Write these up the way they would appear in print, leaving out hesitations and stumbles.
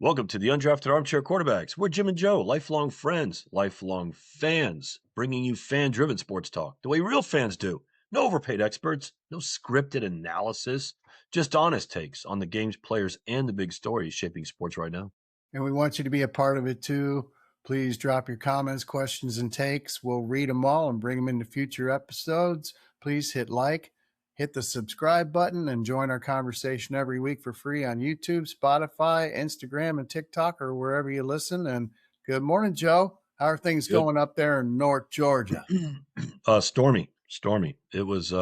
Welcome to the Undrafted Armchair Quarterbacks. We're Jim and Joe, lifelong friends, lifelong fans, bringing you fan-driven sports talk the way real fans do. No overpaid experts, no scripted analysis, just honest takes on the games, players, and the big stories shaping sports right now. And we want you to be a part of it too. Please drop your comments, questions, and takes. We'll read them all and bring them into future episodes. Please hit like, hit the subscribe button, and join our conversation every week for free on YouTube, Spotify, Instagram, and TikTok, or wherever you listen. And good morning, Joe. How are things going up there in North Georgia? Stormy. It was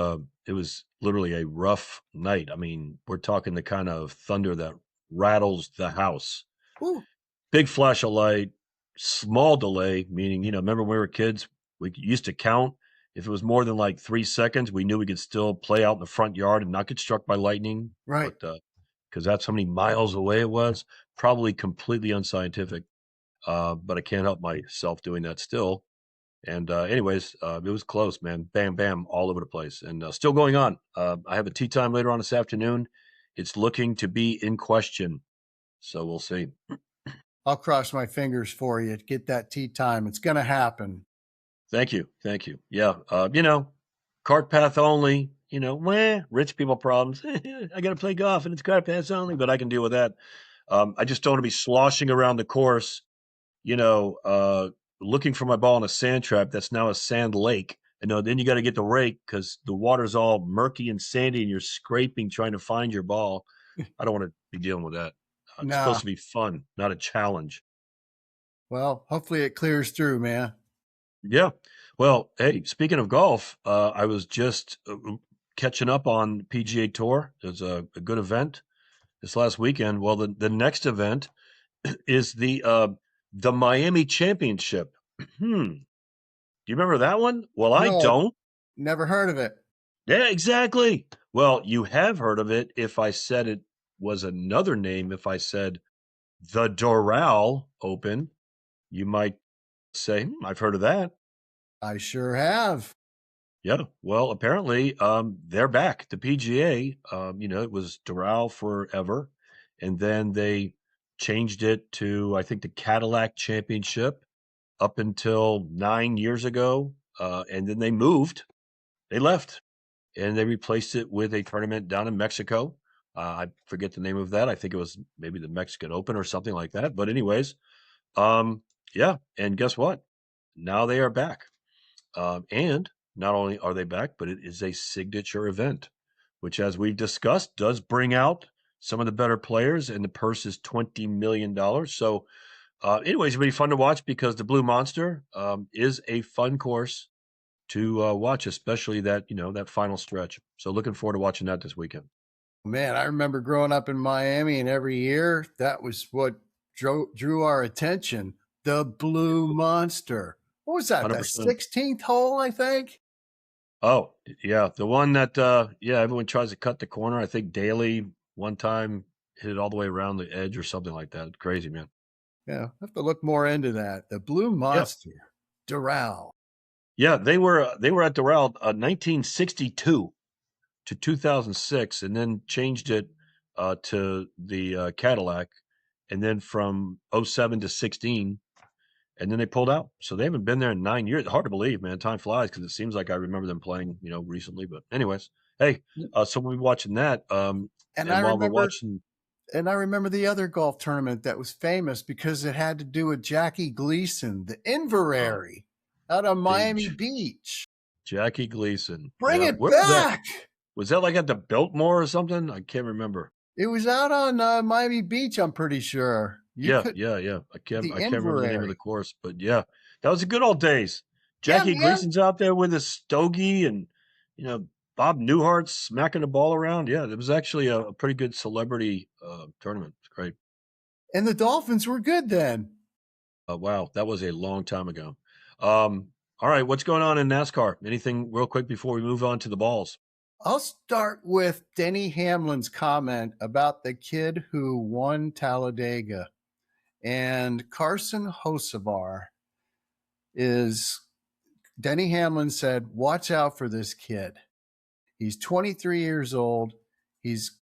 literally a rough night. I mean, we're talking the kind of thunder that rattles the house. Ooh. Big flash of light, small delay, meaning, remember when we were kids, we used to count. If it was more than like 3 seconds, we knew we could still play out in the front yard and not get struck by lightning. Right. But because that's how many miles away it was, probably completely unscientific. But I can't help myself doing that still. And anyways, it was close, man. Bam, bam, all over the place. And still going on. I have a tea time later on this afternoon. It's looking to be in question. So we'll see. I'll cross my fingers for you to get that tea time. It's going to happen. Thank you. Yeah. Cart path only, rich people problems. I got to play golf and it's cart paths only, but I can deal with that. I just don't want to be sloshing around the course, looking for my ball in a sand trap that's now a sand lake. And then you got to get the rake because the water's all murky and sandy and you're scraping trying to find your ball. I don't want to be dealing with that. It's supposed to be fun, not a challenge. Well, hopefully it clears through, man. Yeah. Well, hey, speaking of golf, I was just catching up on PGA Tour. It was a good event this last weekend. Well, the next event is the Miami Championship. Do you remember that one? Well, No, I don't. Never heard of it. Yeah, exactly. Well, you have heard of it if I said it was another name. If I said the Doral Open, you might say, I've heard of that. I sure have. Yeah. Well, apparently, they're back. The PGA, it was Doral forever. And then they changed it to, I think, the Cadillac Championship up until 9 years ago. And then they left, and they replaced it with a tournament down in Mexico. I forget the name of that. I think it was maybe the Mexican Open or something like that. But anyways, yeah. And guess what? Now they are back. And not only are they back, but it is a signature event, which, as we've discussed, does bring out some of the better players, and the purse is $20 million. So, anyways, it'll be fun to watch because the Blue Monster is a fun course to watch, especially that final stretch. So, looking forward to watching that this weekend. Man, I remember growing up in Miami, and every year that was what drew our attention. The Blue Monster. What was that? 100%. The 16th hole, I think. Oh, yeah. The one that, everyone tries to cut the corner. I think Daly one time hit it all the way around the edge or something like that. Crazy, man. Yeah, I have to look more into that. The Blue Monster, Doral. Yeah, they were at Doral 1962 to 2006, and then changed it to the Cadillac, and then from 07 to 16. And then they pulled out. So they haven't been there in 9 years. Hard to believe, man. Time flies because it seems like I remember them playing, recently. But anyways, hey, so we'll be watching that. And I remember the other golf tournament that was famous because it had to do with Jackie Gleason, the Inverary out on Miami Beach. Jackie Gleason. Bring it back. Was that like at the Biltmore or something? I can't remember. It was out on Miami Beach, I'm pretty sure. Yeah. I can't remember the name of the course, but yeah, that was the good old days. Jackie Gleason's out there with his stogie and, Bob Newhart smacking the ball around. Yeah, it was actually a pretty good celebrity tournament. It's great. And the Dolphins were good then. Wow, that was a long time ago. All right, what's going on in NASCAR? Anything real quick before we move on to the balls? I'll start with Denny Hamlin's comment about the kid who won Talladega. And Carson Hocevar Denny Hamlin said, watch out for this kid. He's 23 years old. He's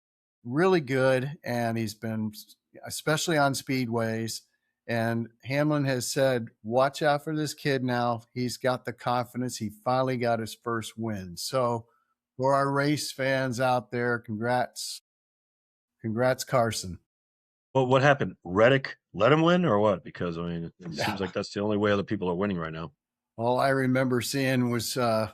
really good, and he's been, especially on speedways. And Hamlin has said, watch out for this kid now. He's got the confidence. He finally got his first win. So for our race fans out there, congrats. Congrats, Carson. Well, what happened? Reddick let him win or what? Because, I mean, it seems like that's the only way other people are winning right now. All I remember seeing was that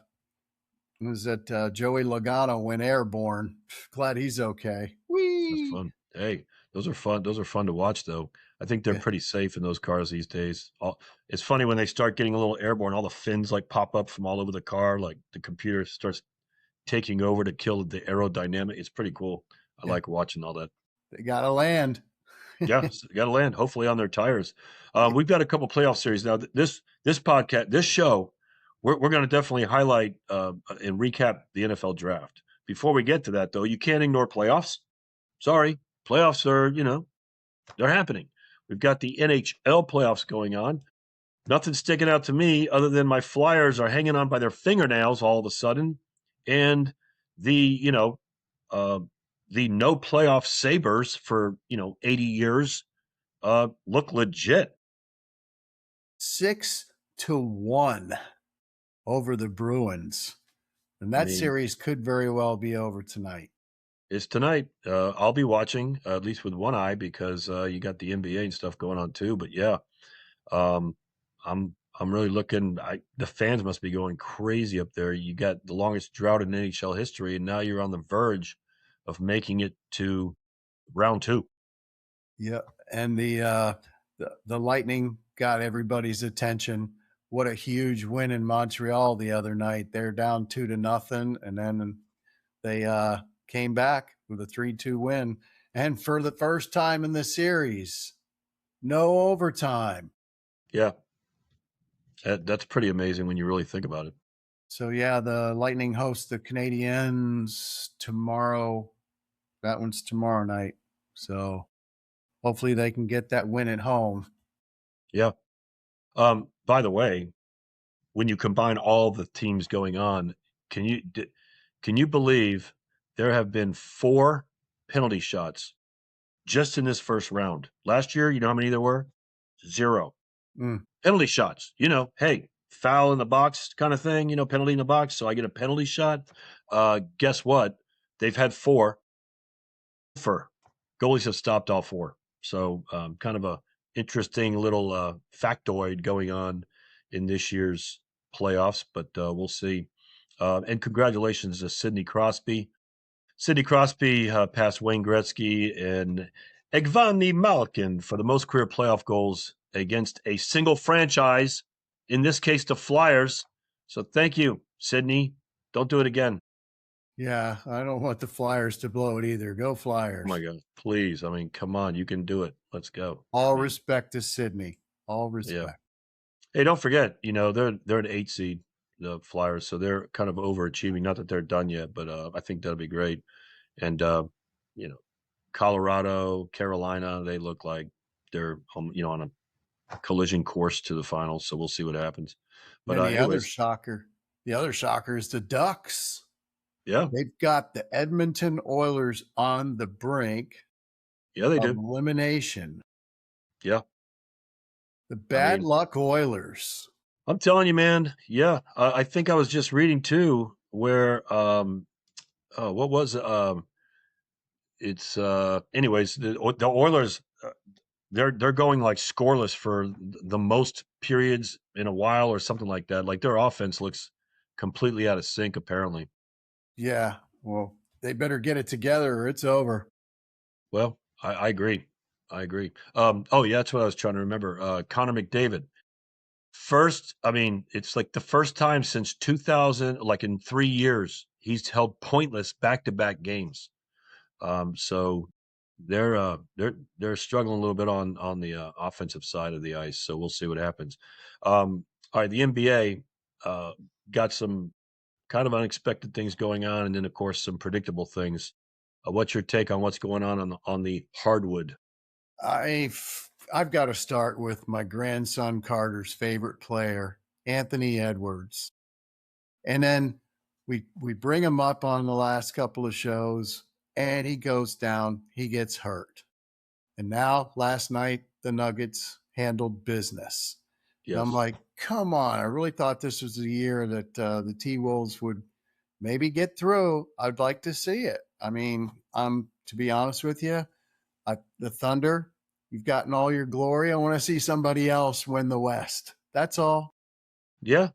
Joey Logano went airborne. Glad he's okay. That's Whee! fun. Hey, those are fun. Those are fun to watch, though. I think they're Yeah, pretty safe in those cars these days. It's funny when they start getting a little airborne, all the fins like pop up from all over the car, like the computer starts taking over to kill the aerodynamic. It's pretty cool. I yeah. like watching all that. They got to land. Yeah, got to land. Hopefully on their tires. We've got a couple playoff series now. This podcast, this show, we're going to definitely highlight and recap the NFL draft. Before we get to that, though, you can't ignore playoffs. Sorry, playoffs are they're happening. We've got the NHL playoffs going on. Nothing sticking out to me other than my Flyers are hanging on by their fingernails all of a sudden, and the uh, the no playoff Sabres for 80 years look legit. 6-1 over the Bruins. And I that mean, series could very well be over tonight. it's tonight. I'll be watching at least with one eye because you got the NBA and stuff going on too. But yeah, um, I'm really looking. The fans must be going crazy up there. You got the longest drought in NHL history, and now you're on the verge of making it to round two. Yeah. And the Lightning got everybody's attention. What a huge win in Montreal the other night. They're down 2-0, and then they came back with a 3-2 win. And for the first time in the series, no overtime. Yeah, that's pretty amazing when you really think about it. So yeah, the Lightning host the Canadiens tomorrow. That one's tomorrow night. So hopefully they can get that win at home. Yeah. By the way, when you combine all the teams going on, can you believe there have been 4 penalty shots just in this first round? Last year, you know how many there were? 0 Mm. penalty shots. Hey, foul in the box kind of thing. Penalty in the box, so I get a penalty shot. Guess what? They've had 4. For goalies have stopped all 4. So kind of a interesting little factoid going on in this year's playoffs, but we'll see. And congratulations to Sidney Crosby. Sidney Crosby passed Wayne Gretzky and Evgeny Malkin for the most career playoff goals against a single franchise, in this case, the Flyers. So thank you, Sidney. Don't do it again. Yeah, I don't want the Flyers to blow it either. Go Oh Flyers. my God, please. I mean, come on, you can do it. Let's go. All I mean, respect to Sydney. All yeah. respect. Hey, don't forget, they're an 8 seed, the Flyers, so they're kind of overachieving. Not that they're done yet, but I think that'll be great. And you know, Colorado, Carolina, they look like they're on a collision course to the finals. So we'll see what happens. But And anyways, the other shocker is the Ducks. yeah, They've got the Edmonton Oilers on the brink yeah, they of do. elimination. Yeah, The I bad mean, luck Oilers. I'm telling you, man. Yeah, I think I was just reading too where what was it's anyways the Oilers they're going like scoreless for the most periods in a while or something like that. Like their offense looks completely out of sync apparently. Yeah. Well, they better get it together or it's over. Well, I agree. I agree. Oh yeah, that's what I was trying to remember. Connor McDavid. First, I mean, it's like the first time since 2000, like in 3 years, he's held pointless back-to-back games. So they're struggling a little bit on the offensive side of the ice. So we'll see what happens. All right, the NBA got some kind of unexpected things going on, and then of course some predictable things. What's your take on what's going on the hardwood? I've got to start with my grandson Carter's favorite player, Anthony Edwards. And then we bring him up on the last couple of shows and he goes down, he gets hurt. And now, last night, the Nuggets handled business. And I'm Yes. like, come on. I really thought this was the year that the T Wolves would maybe get through. I'd like to see it. I mean, to be honest with you, the Thunder, you've gotten all your glory. I want to see somebody else win the West. That's all. Yeah.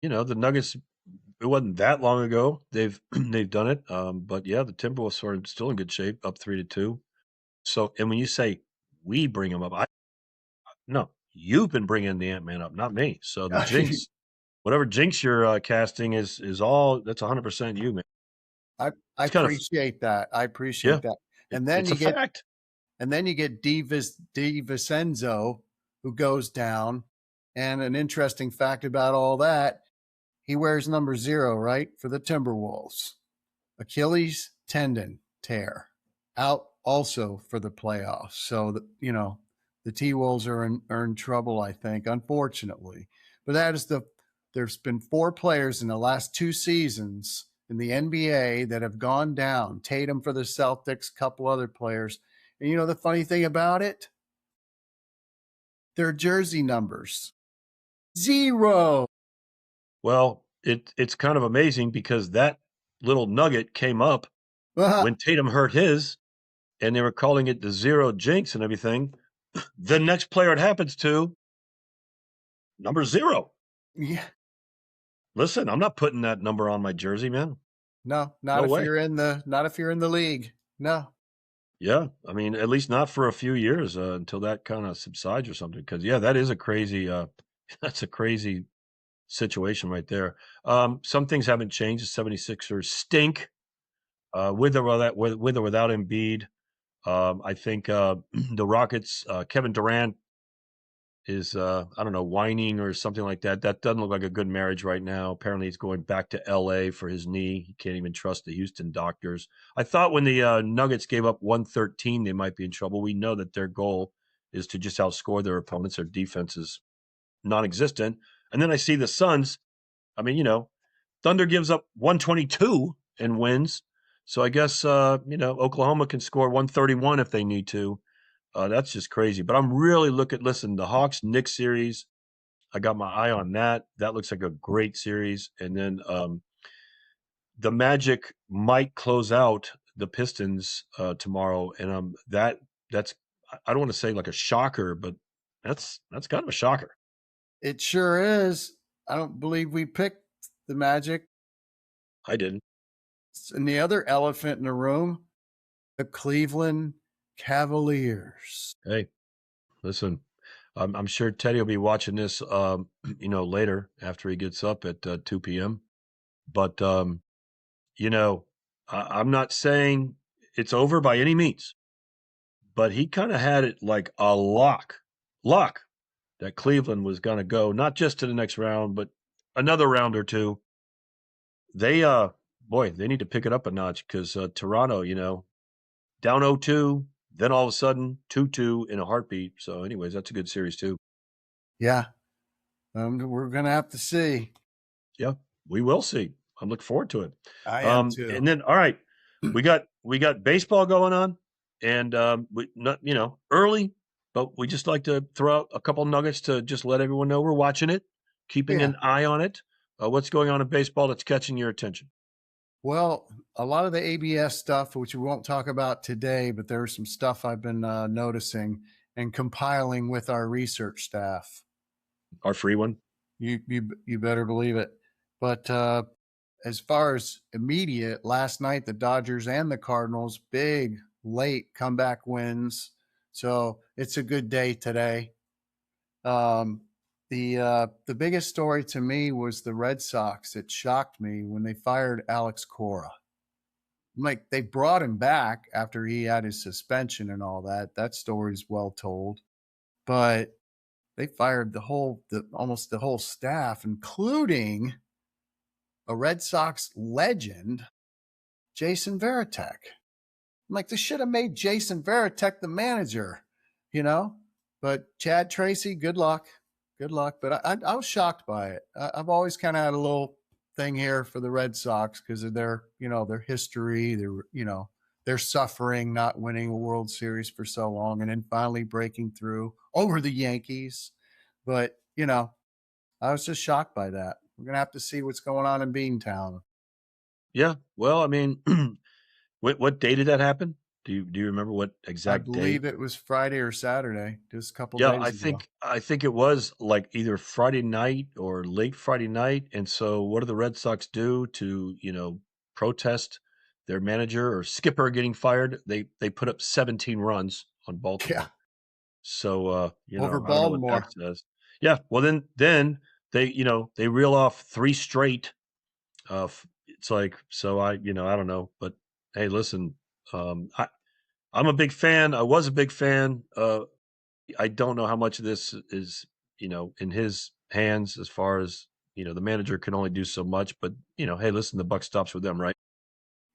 The Nuggets, it wasn't that long ago. They've they've done it. But yeah, the Timberwolves are still in good shape, up 3-2. So, and when you say we bring them up, no, you've been bringing the Ant-Man up, not me. So the jinx, whatever jinx you're casting is all that's 100% you, man. I It's kind of appreciate that. I yeah, appreciate that. And then it's a you get fact. DiVincenzo, who goes down. And an interesting fact about all that, he wears number 0, right, for the Timberwolves. Achilles tendon tear, out also for the playoffs. So, the T-Wolves are in trouble, I think, unfortunately. But there's been 4 players in the last 2 seasons in the NBA that have gone down. Tatum for the Celtics, a couple other players. And the funny thing about it? Their jersey numbers. 0. Well, it's kind of amazing because that little nugget came up when Tatum hurt his, and they were calling it the zero jinx and everything. The next player it happens to, number 0. Yeah. Listen, I'm not putting that number on my jersey, man. No, No way. not if you're in the league. No. Yeah, I mean, at least not for a few years until that kind of subsides or something. Because yeah, that is a crazy. That's a crazy situation right there. Some things haven't changed. The 76ers stink with or without Embiid. I think the Rockets, Kevin Durant is I don't know, whining or something like that. That doesn't look like a good marriage right now. Apparently, he's going back to LA for his knee. He can't even trust the Houston doctors. I thought when the Nuggets gave up 113, they might be in trouble. We know that their goal is to just outscore their opponents. Their defense is non-existent. And then I see the Suns. I mean, Thunder gives up 122 and wins. So I guess Oklahoma can score 131 if they need to. That's just crazy. But I'm really listen, the Hawks Knicks series, I got my eye on that. That looks like a great series. And then the Magic might close out the Pistons tomorrow. And that's I don't want to say like a shocker, but that's kind of a shocker. It sure is. I don't believe we picked the Magic. I didn't. And the other elephant in the room, the Cleveland Cavaliers. Hey, listen, I'm sure Teddy will be watching this, later after he gets up at 2 p.m. But I'm not saying it's over by any means, but he kind of had it like a lock that Cleveland was going to go not just to the next round, but another round or two. They, they need to pick it up a notch because Toronto, down 0-2, then all of a sudden 2-2 in a heartbeat. So, anyways, that's a good series too. Yeah. We're going to have to see. Yeah, we will see. I'm looking forward to it. I am too. And then, all right, we got baseball going on, and we not early, but we just like to throw out a couple nuggets to just let everyone know we're watching it, keeping Yeah. an eye on it. What's going on in baseball that's catching your attention? Well, a lot of the ABS stuff, which we won't talk about today, but there's some stuff I've been noticing and compiling with our research staff. Our free one. You better believe it. But as far as immediate, last night the Dodgers and the Cardinals, big late comeback wins. So it's a good day today. The biggest story to me was the Red Sox. It shocked me when they fired Alex Cora. Like, they brought him back after he had his suspension and all that. That story's well told. But they fired almost the whole staff, including a Red Sox legend, Jason Varitek. I'm like, they should have made Jason Varitek the manager, But Chad Tracy, good luck. Good luck. But I was shocked by it. I've always kind of had a little thing here for the Red Sox because of their history, they're suffering not winning a World Series for so long and then finally breaking through over the Yankees. But, I was just shocked by that. We're going to have to see what's going on in Beantown. Yeah. Well, I mean, what day did that happen? Do you remember what I exact day? believe it was Friday or Saturday, just a couple Yeah, days ago. I think it was like either Friday night or late Friday night. And so what do the Red Sox do to, protest their manager or skipper getting fired? They put up 17 runs on Yeah, Baltimore. So over I don't know what that Baltimore. says. Yeah, well then they reel off three straight. It's like so I don't know, but hey, listen, I'm a big fan. I was a big fan. I don't know how much of this is, in his hands as far as, the manager can only do so much, but, hey, listen, the buck stops with them, right?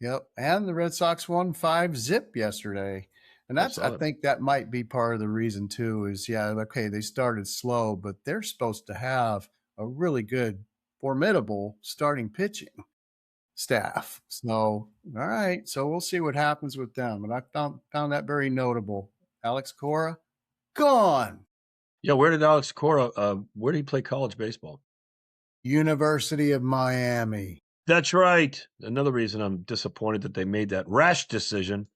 Yep, and the Red Sox won 5-zip yesterday. And I I saw that. think that might be part of the reason too is, yeah, okay, they started slow, but they're supposed to have a really good, formidable starting pitching staff. So, all right, so we'll see what happens with them. And I found that very notable. Alex Cora, gone. Yeah, where did Alex Cora, where did he play college baseball? University of Miami. That's right. Another reason I'm disappointed that they made that rash decision.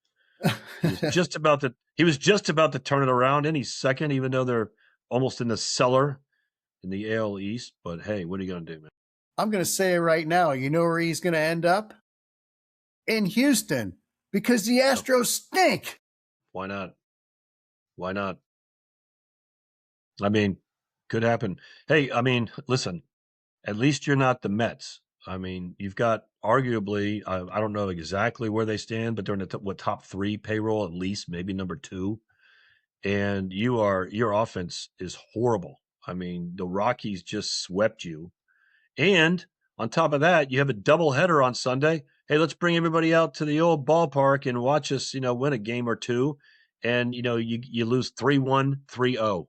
He was just about to turn it around, and he's second, even though they're almost in the cellar in the AL East. But hey, what are you gonna do, man? I'm going to say it right now. You know where he's going to end up? In Houston, because the Yep. Astros stink. Why not? Why not? I mean, could happen. Hey, I mean, listen, at least you're not the Mets. I mean, you've got arguably, I don't know exactly where they stand, but they're in the top three payroll, at least, maybe number two. And your offense is horrible. I mean, the Rockies just swept you. And on top of that, you have a doubleheader on Sunday. Hey, let's bring everybody out to the old ballpark and watch us, win a game or two. And, you lose 3-1, 3-0.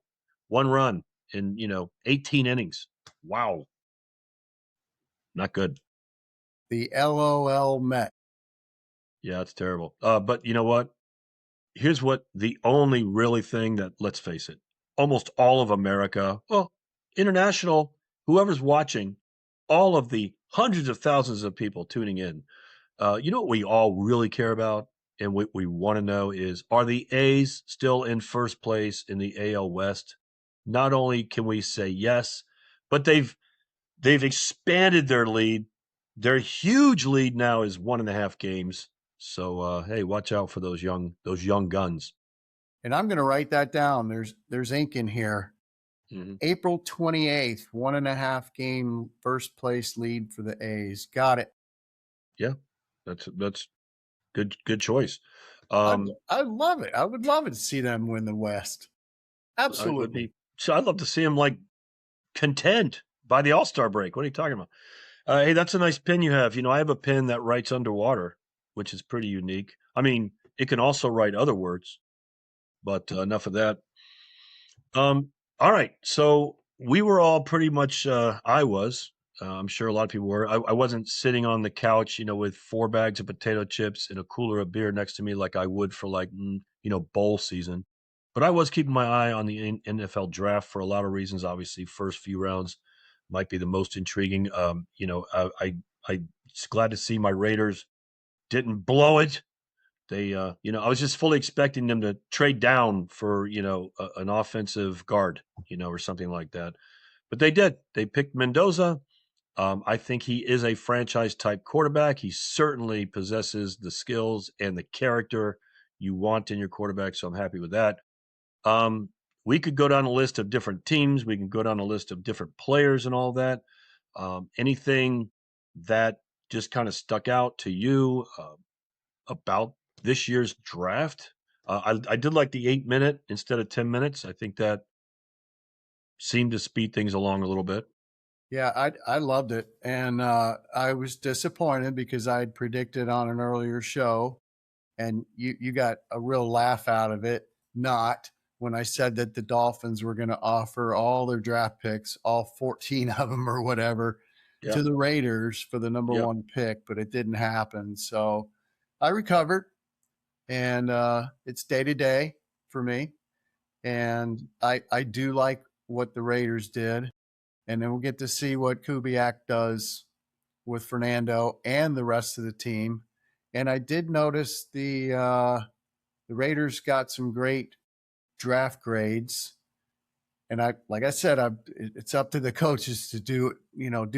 One run in, 18 innings. Wow. Not good. The LOL Met. Yeah, it's terrible. But you know what? Here's what the only really thing that, let's face it, almost all of America, well, international, whoever's watching, all of the hundreds of thousands of people tuning in, you know what we all really care about? And what we want to know is, are the A's still in first place in the AL West? Not only can we say yes, but they've expanded their lead. Their huge lead now is 1.5 games. So hey, watch out for those young guns. And I'm going to write that down. There's ink in here. Mhm. April 28th, 1.5 game first place lead for the A's. Got it. Yeah, that's good choice. I'd, Um, I'd love it. I would love it to see them win the West. it would Absolutely. be so. I'd love to see him like contend by the All-Star break. What are you talking about? Hey, that's a nice pin you have. I have a pin that writes underwater, which is pretty unique. I mean, it can also write other words, but enough of that. All right. So we were all pretty much, I was, I'm sure a lot of people were. I wasn't sitting on the couch, with 4 bags of potato chips and a cooler of beer next to me like I would for like, bowl season. But I was keeping my eye on the NFL draft for a lot of reasons. Obviously, first few rounds might be the most intriguing. I'm glad to see my Raiders didn't blow it. They, I was just fully expecting them to trade down for, an offensive guard, or something like that. But they did. They picked Mendoza. I think he is a franchise type quarterback. He certainly possesses the skills and the character you want in your quarterback. So I'm happy with that. Um, we could go down a list of different teams. We can go down a list of different players and all that. Anything that just kind of stuck out to you? About this year's draft. I did like the 8 minute instead of 10 minutes. I think that seemed to speed things along a little bit. Yeah, I loved it. And I was disappointed because I had predicted on an earlier show and you got a real laugh out of it. Not when I said that the Dolphins were going to offer all their draft picks, all 14 of them or whatever, Yeah, to the Raiders for the number yeah, one pick, but it didn't happen. So I recovered. and it's day to day for me. And I do like what the Raiders did, and then we'll get to see what Kubiak does with Fernando and the rest of the team. And I did notice the Raiders got some great draft grades. And like I said, it's up to the coaches to do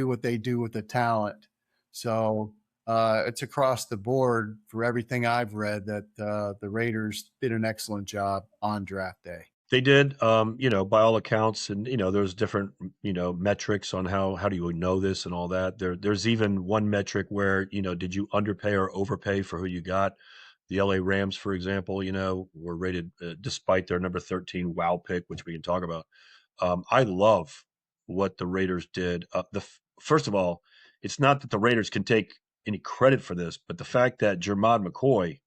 what they do with the talent. So it's across the board for everything I've read that the Raiders did an excellent job on draft day. They did, by all accounts, and there's different, metrics on how do you know this and all that. There's even one metric where did you underpay or overpay for who you got? The LA Rams, for example, were rated despite their number 13 wow pick, which we can talk about. I love what the Raiders did. First of all, it's not that the Raiders can take any credit for this, but the fact that Jermod McCoy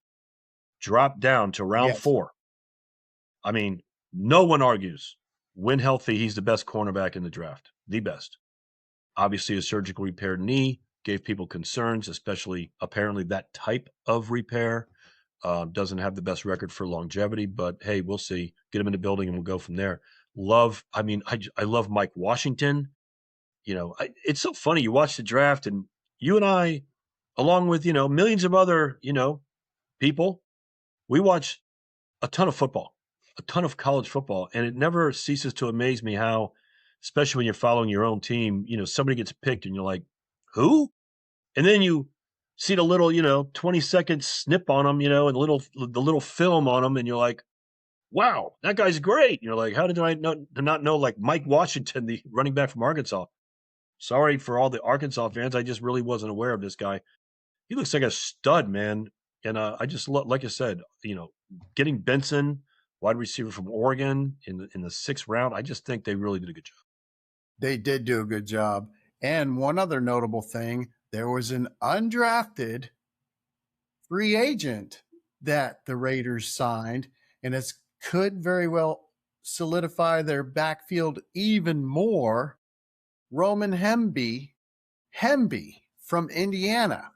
dropped down to round Yes, 4. I mean, no one argues. When healthy, he's the best cornerback in the draft, the best. Obviously, a surgically repaired knee gave people concerns, especially apparently that type of repair. Doesn't have the best record for longevity, but hey, we'll see. Get him in the building and we'll go from there. I love Mike Washington. It's so funny. You watch the draft and you and I, along with, millions of other, people, we watch a ton of football, a ton of college football, and it never ceases to amaze me how, especially when you're following your own team, somebody gets picked and you're like, who? And then you see the little, 20-second snip on them, and the little film on them, and you're like, wow, that guy's great. You're like, how did I not know like Mike Washington, the running back from Arkansas? Sorry for all the Arkansas fans. I just really wasn't aware of this guy. He looks like a stud, man. And I just like I said, getting Benson, wide receiver from Oregon, in the 6th round. I just think they really did a good job. they did do a good job. And one other notable thing, there was an undrafted free agent that the Raiders signed, and it could very well solidify their backfield even more. Roman Hemby from Indiana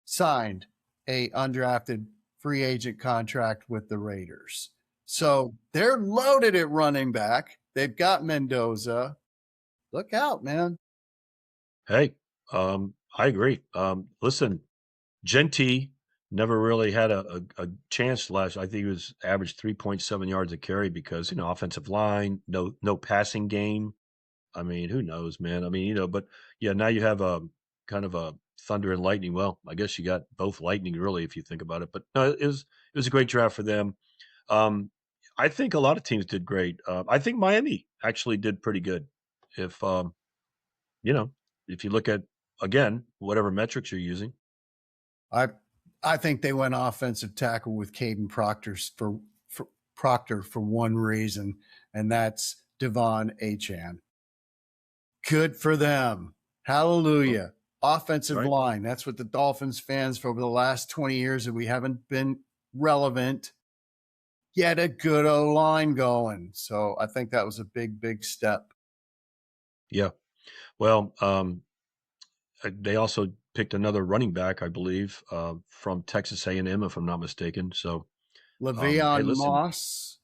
signed a undrafted free agent contract with the Raiders. So they're loaded at running back. They've got Mendoza. Look out, man. Hey, I agree. Listen, Genty never really had a chance last. I think he was averaged 3.7 yards a carry because offensive line, no passing game. I mean, who knows, man? I mean, but yeah, now you have a kind of a thunder and lightning. Well, I guess you got both lightning, really, if you think about it. But no, it was a great draft for them. Um, I think a lot of teams did great. I think Miami actually did pretty good. If you know, if you look at again whatever metrics you're using. I I think they went offensive tackle with Caden Proctor for one reason, and that's Devon Achan. Good for them. Hallelujah. Offensive Right. line. That's what the Dolphins fans for over the last 20 years that we haven't been relevant. Get a good O line going. So I think that was a big, big step. Yeah. Well, they also picked another running back, I believe, from Texas A&M, if I'm not mistaken. So, hey, Le'Veon listen, Moss.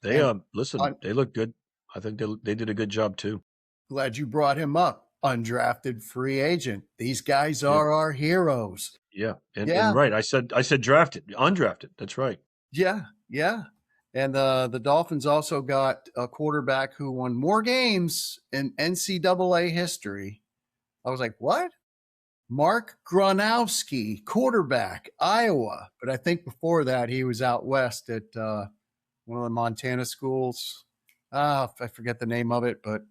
they And listen, I'm they look good. I think they did a good job too. glad you brought him up. Undrafted free agent. These guys Yeah, are our heroes. yeah, and Yeah, right. I said drafted, undrafted. That's right. yeah, yeah. And the Dolphins also got a quarterback who won more games in NCAA history. I was like, what? Mark Gronowski, quarterback, Iowa. But I think before that, he was out west at one of the Montana schools. I forget the name of it, but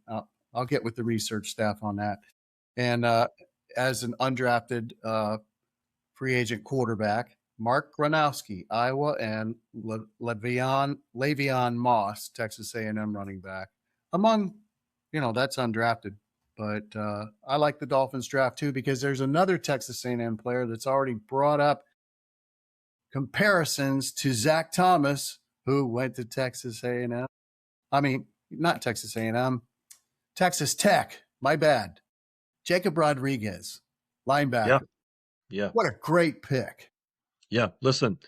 I'll get with the research staff on that. And as an undrafted free agent quarterback, Mark Gronowski, Iowa, and Le'Veon Moss, Texas A&M running back. Among, that's undrafted. But I like the Dolphins draft too because there's another Texas A&M player that's already brought up comparisons to Zach Thomas, who went to Texas A&M. I mean, not Texas A&M, Texas Tech. My bad. Jacob Rodriguez, Yeah, linebacker. yeah, What a great pick. yeah. Listen,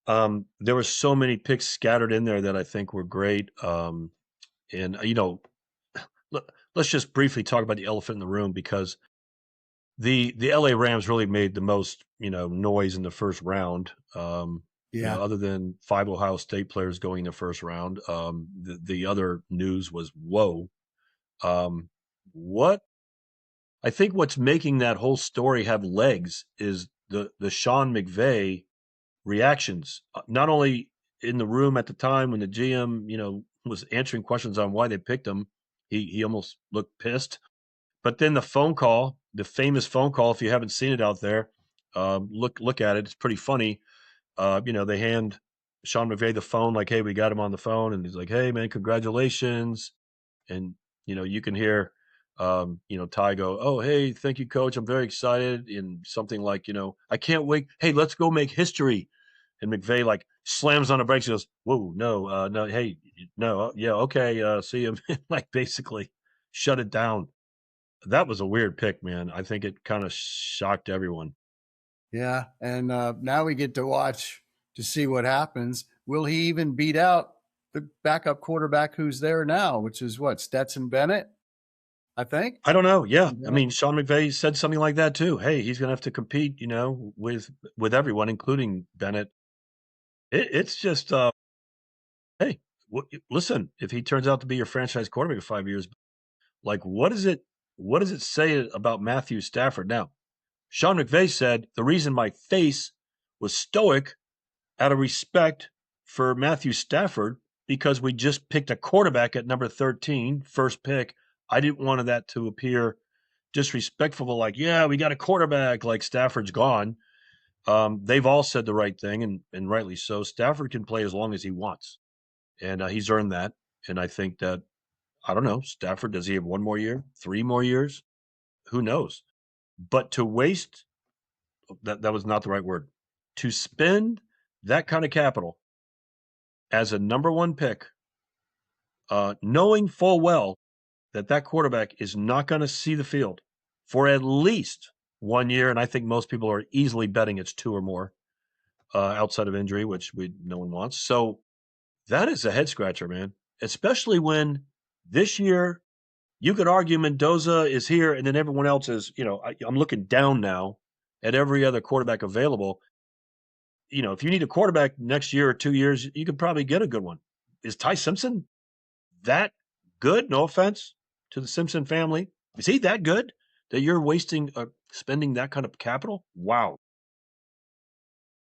There were so many picks scattered in there that I think were great. And let's just briefly talk about the elephant in the room, because the LA Rams really made the most, noise in the first round. Yeah. Other than 5 Ohio State players going in the first round, the other news was whoa. What I think what's making that whole story have legs is the Sean McVay reactions, not only in the room at the time when the GM, was answering questions on why they picked him. He almost looked pissed. But then the phone call, the famous phone call, if you haven't seen it out there, look at it. It's pretty funny. They hand Sean McVay the phone, like, "Hey, we got him on the phone," and he's like, "Hey, man, congratulations." And you can hear, Ty go, "Oh, hey, thank you, coach. I'm very excited." And something like, "I can't wait. Hey, let's go make history." And McVay like slams on the brakes. He goes, "Whoa, no, no, hey, no, yeah, okay, see him." Like basically shut it down. That was a weird pick, man. I think it kind of shocked everyone. Yeah. And now we get to watch to see what happens. Will he even beat out the backup quarterback who's there now, which is what, Stetson Bennett, I think? I don't know. Yeah, Stetson I Bennett? mean, Sean McVay said something like that too. Hey, he's going to have to compete, with everyone, including Bennett. It's just, hey, listen, if he turns out to be your franchise quarterback in 5 years, like, what is it? What does it say about Matthew Stafford now? Sean McVay said the reason my face was stoic out of respect for Matthew Stafford, because we just picked a quarterback at number 13, first pick. I didn't want that to appear disrespectful, like, yeah, we got a quarterback, like Stafford's gone. They've all said the right thing, and rightly so. Stafford can play as long as he wants, and he's earned that. And I think that, I don't know, Stafford, does he have 1 more year, 3 more years? Who knows? But to waste, that was not the right word. To spend that kind of capital as a number one pick, knowing full well that that quarterback is not going to see the field for at least 1 year, and I think most people are easily betting it's 2 or more, outside of injury, which no one wants. So that is a head scratcher, man. Especially when this year you could argue Mendoza is here, and then everyone else is. I'm looking down now at every other quarterback available. If you need a quarterback next year or 2 years, you could probably get a good one. Is Ty Simpson that good? No offense to the Simpson family. Is he that good that you're spending that kind of capital? Wow.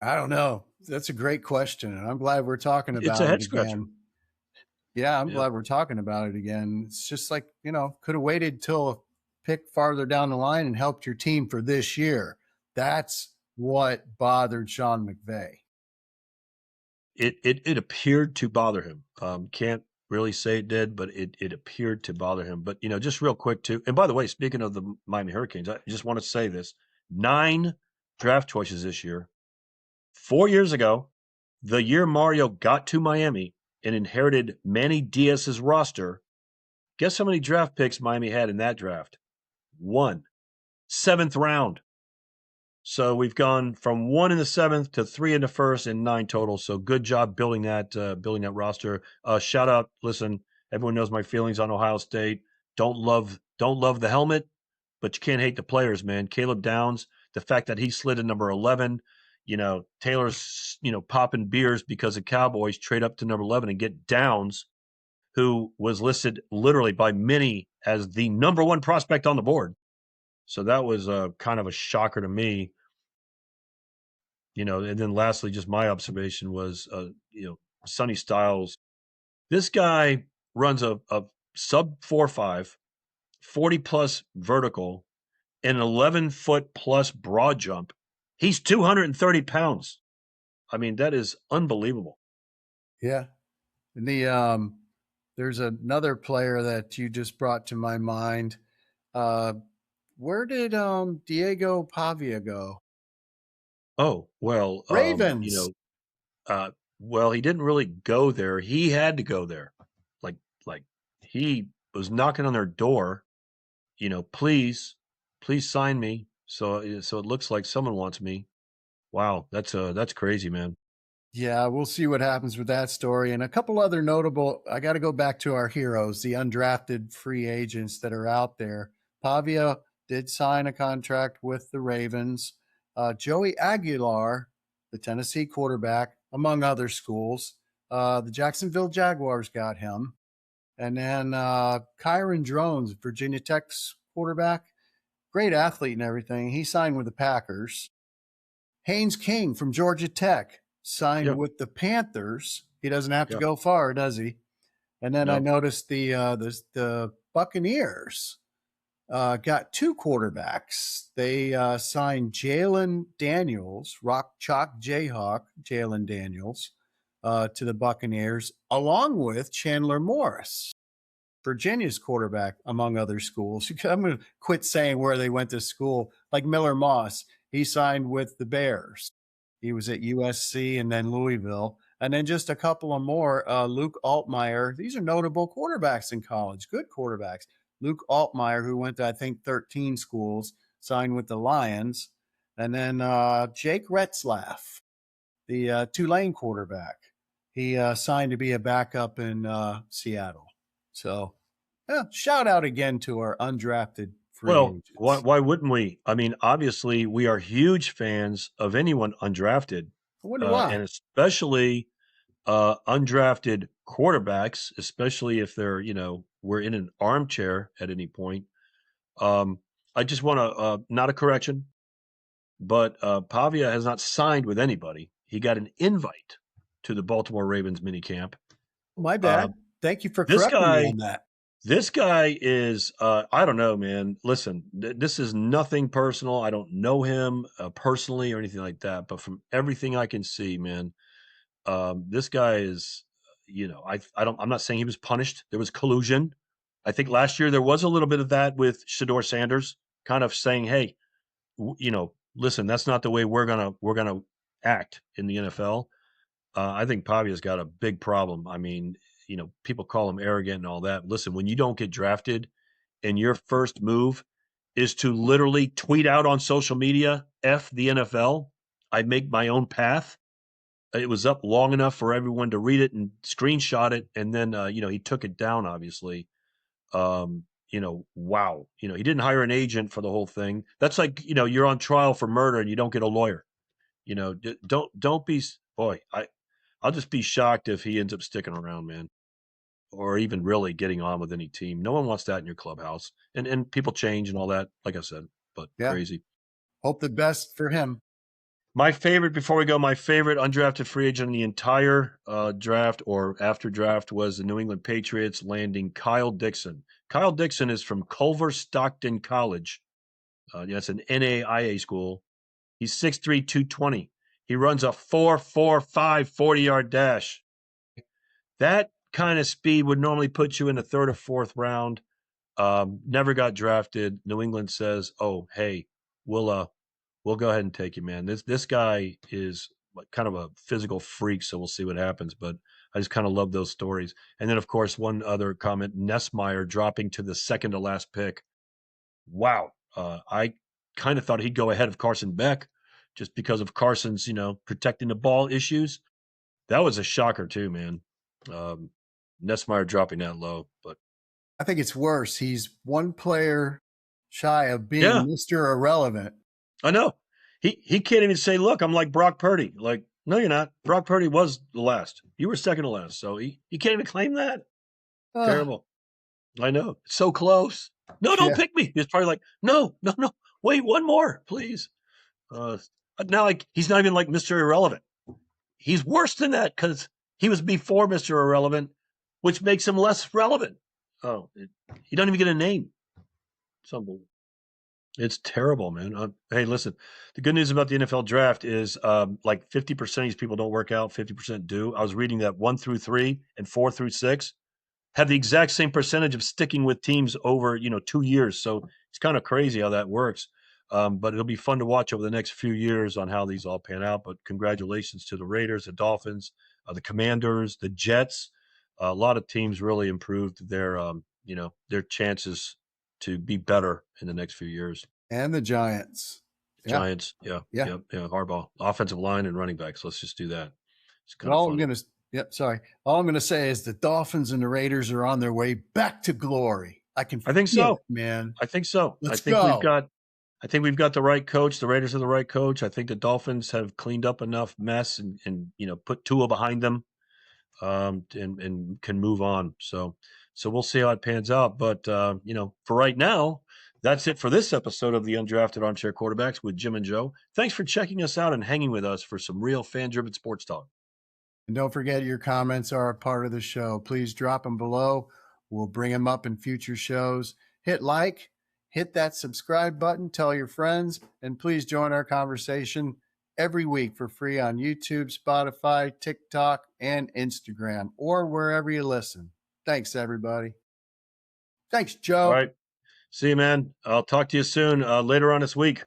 I don't know. That's a great question. And I'm glad we're talking It's a about it head scratcher. again. Yeah, I'm Yeah. glad we're talking about it again. It's just like, could have waited till a pick farther down the line and helped your team for this year. That's what bothered Sean McVay. It appeared to bother him. Can't really say it did, but it appeared to bother him. But just real quick too. And by the way, speaking of the Miami Hurricanes, I just want to say this: 9 draft choices this year. 4 years ago, the year Mario got to Miami and inherited Manny Diaz's roster, guess how many draft picks Miami had in that draft? 1. 7th round. So we've gone from 1 in the 7th to 3 in the 1st and 9 total. So good job building that roster. Shout out, listen, everyone knows my feelings on Ohio State. Don't love the helmet, but you can't hate the players, man. Caleb Downs, the fact that he slid to number 11, Taylor's, popping beers because the Cowboys trade up to number 11 and get Downs, who was listed literally by many as the number one prospect on the board. So that was kind of a shocker to me. And then lastly, just my observation was, Sonny Styles. This guy runs a sub 4.5, 40 plus vertical, and an 11-foot plus broad jump. He's 230 pounds. I mean, that is unbelievable. Yeah. And there's another player that you just brought to my mind. Uh, where did Diego Pavia go? Oh, well, Ravens. uh, well, he didn't really go there. He had to go there. Like, like he was knocking on their door, please, please sign me. So it looks like someone wants me. Wow, that's crazy, man. Yeah, we'll see what happens with that story. And a couple other notable, I got to go back to our heroes, the undrafted free agents that are out there. Pavia did sign a contract with the Ravens. Joey Aguilar, the Tennessee quarterback, among other schools. The Jacksonville Jaguars got him. And then Kyron Drones, Virginia Tech's quarterback, great athlete and everything. He signed with the Packers. Haynes King from Georgia Tech signed Yeah, with the Panthers. He doesn't have to yeah, go far, does he? And then I no, noticed the Buccaneers got two quarterbacks. They signed Jalen Daniels, Rock Chalk Jayhawk, Jalen Daniels, to the Buccaneers, along with Chandler Morris, Virginia's quarterback, among other schools. I'm going to quit saying where they went to school. Like Miller Moss, he signed with the Bears. He was at USC and then Louisville. And then just a couple of more. Luke Altmaier. These are notable quarterbacks in college, good quarterbacks. Luke Altmaier, who went to, I think, 13 schools, signed with the Lions. And then Jake Retzlaff, the Tulane quarterback. He signed to be a backup in Seattle. So, yeah, shout out again to our undrafted free well, why agents. wouldn't we? I mean, obviously, we are huge fans of anyone undrafted, I wonder why. and especially undrafted quarterbacks, especially if they're, we're in an armchair at any point. Um, I just want to, not a correction, but Pavia has not signed with anybody. He got an invite to the Baltimore Ravens minicamp. My Uh, bad. Thank you for this correcting me guy, on that. this guy is, I don't know, man. Listen, this is nothing personal. I don't know him personally or anything like that. But from everything I can see, man, this guy is, I'm not saying he was punished. There was collusion. I think last year there was a little bit of that with Shador Sanders, kind of saying, "Hey, listen, that's not the way we're gonna act in the NFL." I think Pavia's got a big problem. I mean, people call him arrogant and all that. Listen, when you don't get drafted and your first move is to literally tweet out on social media, "F the NFL, I make my own path." It was up long enough for everyone to read it and screenshot it, and then he took it down. Obviously, wow. He didn't hire an agent for the whole thing. That's like you're on trial for murder and you don't get a lawyer. Don't be boy. I'll just be shocked if he ends up sticking around, man, or even really getting on with any team. No one wants that in your clubhouse, and people change and all that. Like I said, but Yeah. crazy. Hope the best for him. My favorite, before we go, my favorite undrafted free agent in the entire draft or after draft was the New England Patriots landing Kyle Dixon. Kyle Dixon is from Culver Stockton College. That's an NAIA school. He's 6'3", 220. He runs a 4.45 40-yard dash. That kind of speed would normally put you in the third or fourth round. Never got drafted. New England says, "Oh, hey, we'll go ahead and take you, man." This guy is like kind of a physical freak, so we'll see what happens. But I just kind of love those stories. And then, of course, one other comment: Nessmeyer dropping to the second to last pick. Wow, I kind of thought he'd go ahead of Carson Beck, just because of Carson's protecting the ball issues. That was a shocker too, man. Um, Nessmeyer dropping that low, but I think it's worse. He's one player shy of being yeah, Mr. Irrelevant. I know. He can't even say, "Look, I'm like Brock Purdy." Like, no, you're not. Brock Purdy was the last. You were second to last, so he can't even claim that. Uh, Terrible. I know. It's so close. No, don't yeah. pick me. He's probably like, "No, no, no. Wait, one more, please." Uh, Now, like, he's not even like Mr. Irrelevant. He's worse than that because he was before Mr. Irrelevant, which makes him less relevant. Oh, he doesn't even get a name. It's unbelievable. It's terrible, man. Hey, listen, the good news about the NFL draft is like 50% of these people don't work out, 50% do. I was reading that 1 through 3 and 4 through 6 have the exact same percentage of sticking with teams over 2 years. So it's kind of crazy how that works. But it'll be fun to watch over the next few years on how these all pan out. But congratulations to the Raiders, the Dolphins, the Commanders, the Jets. A lot of teams really improved their chances to be better in the next few years. And the Giants. Yeah. Giants, yeah, Yeah. yep, yeah. Harbaugh, offensive line and running backs. Let's just do that. It's kind of funny. All I'm gonna say is the Dolphins and the Raiders are on their way back to glory. I can I think feel so. it, man. I think so. Let's go. I think we've got the right coach. The Raiders are the right coach. I think the Dolphins have cleaned up enough mess and put Tua behind them, and can move on. So we'll see how it pans out. But for right now, that's it for this episode of the Undrafted Armchair Quarterbacks with Jim and Joe. Thanks for checking us out and hanging with us for some real fan-driven sports talk. And don't forget, your comments are a part of the show. Please drop them below. We'll bring them up in future shows. Hit like, hit that subscribe button, tell your friends, and please join our conversation every week for free on YouTube, Spotify, TikTok, and Instagram, or wherever you listen. Thanks, everybody. Thanks, Joe. All right. See you, man. I'll talk to you soon, later on this week.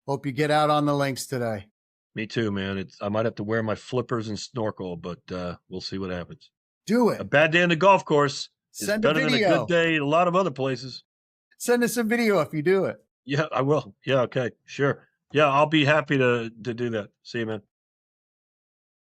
Hope you get out on the links today. Me too, man. I might have to wear my flippers and snorkel, but we'll see what happens. Do it. A bad day on the golf course is Send a better than a video. good day in a lot of other places. Send us a video if you do it. Yeah, I will. Yeah, okay, sure. Yeah, I'll be happy to do that. See you, man.